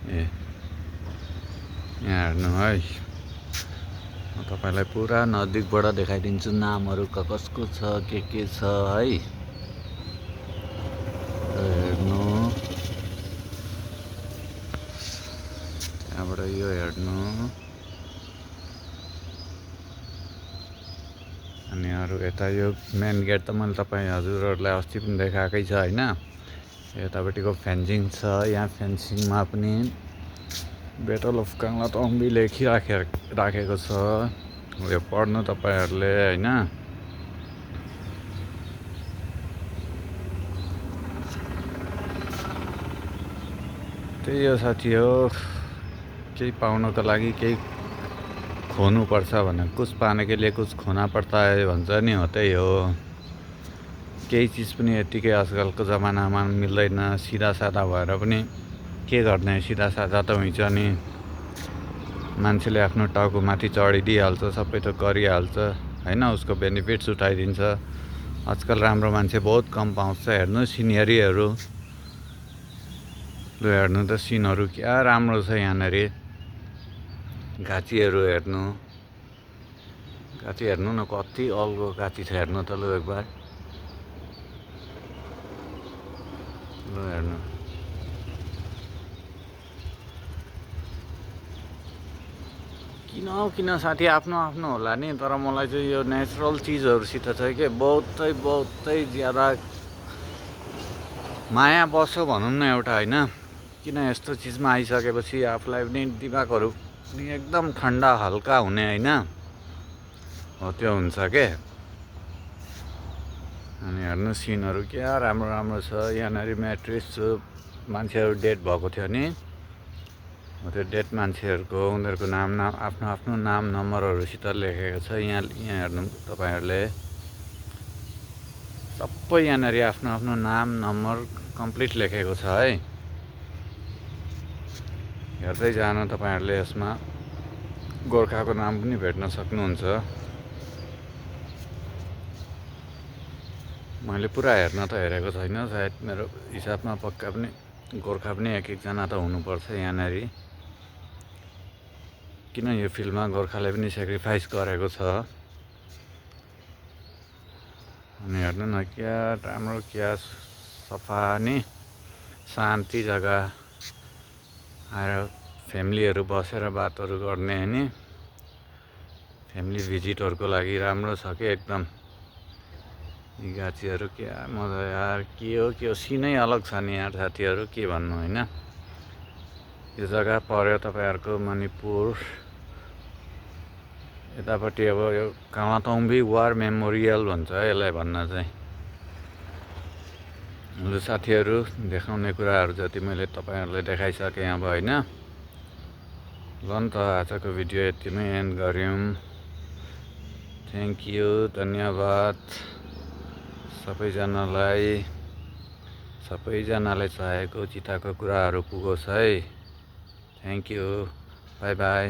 ए यहाँ हेर्नु है, म तपाईँलाई पुरा नजिकबाट देखाइदिन्छु नामहरू कसको छ के छ है। हेर्नु त्यहाँबाट यो हेर्नु, अनि अरू यता यो मेन गेट त मैले तपाईँ हजुरहरूलाई अस्ति पनि देखाएकै छ होइन। यतापट्टिको फेन्सिङ छ, यहाँ फेन्सिङमा पनि बेटल अफ काङ्लातम्बी राखेको छ। यो पढ्नु तपाईँहरूले होइन। त्यही हो साथी हो, केही पाउनको लागि केही खोनु पर्छ भने कुछ पाने के लिए कुछ खोना पर्ता है भन्छ नि, हो त्यही हो। केही चिज पनि यत्तिकै आजकलको जमानामा मिल्दैन, सिधा सादा भएर पनि के गर्ने, सिधा सादा त हुन्छ नि। मान्छेले आफ्नो टाउको माथि चढिदिइहाल्छ, सबै त गरिहाल्छ होइन, उसको बेनिफिट्स उठाइदिन्छ। आजकल राम्रो मान्छे बहुत कम पाउँछ। हेर्नु सिनेरीहरू, लु हेर्नु त सिनहरू क्या राम्रो छ यहाँनिर। गाछीहरू हेर्नु, गाछी हेर्नु न कति अल्गो गाछी छ, हेर्नु त लु एकबार, लु हेर्नु। किन साथी आफ्नो आफ्नो होला नि, तर मलाई चाहिँ यो नेचुरल चिजहरूसित चाहिँ के बहुतै ज्यादा माया बस्यो भनौँ न एउटा होइन। किन यस्तो चिजमा आइसकेपछि आफूलाई पनि दिमागहरू पनि एकदम ठन्डा हल्का हुने होइन, हो त्यो हुन्छ के। अनि हेर्नु सिनहरू क्या राम्रो छ यहाँनिर। म्याट्रिस मान्छेहरू डेड भएको थियो नि, त्यो डेड मान्छेहरूको उनीहरूको नाम आफ्नो नाम नम्बरहरूसित लेखेको छ। यहाँ हेर्नु तपाईँहरूले, सबै यहाँनिर आफ्नो नाम नम्बर कम्प्लिट लेखेको छ है। हेर्दै जानु तपाईँहरूले, यसमा गोर्खाको नाम पनि भेट्न सक्नुहुन्छ। मैले पुरा हेर्न त हेरेको छैन, सायद मेरो हिसाबमा पक्का पनि गोर्खा पनि एकजना त हुनुपर्छ यहाँनिर। किन यो फिल्डमा गोर्खाले पनि सेक्रिफाइस गरेको छ। अनि हेर्नु न क्या राम्रो, क्या सफा नि शान्ति जग्गा, आएर फ्यामिलीहरू बसेर बातहरू गर्ने होइन, फ्यामिली भिजिटहरूको लागि राम्रो छ कि एकदम। यी गाछीहरू क्या मजा यार, के हो सिनै अलग छ नि यार साथीहरू, के भन्नु होइन। यो जग्गा पर्यो तपाईँहरूको मणिपुर यतापट्टि। अब यो काङ्लातम्बी वार मेमोरियल भन्छ यसलाई भन्न चाहिँ। लु साथीहरू, देखाउने कुराहरू जति मैले तपाईँहरूलाई देखाइसकेँ अब होइन। ल नि त आजको भिडियो यतिमै एन्ड गऱ्यौँ। थ्याङ्क यू, धन्यवाद सबैजनालाई चाहेको चिताको कुराहरू पुगोस् है। Thank you, by by.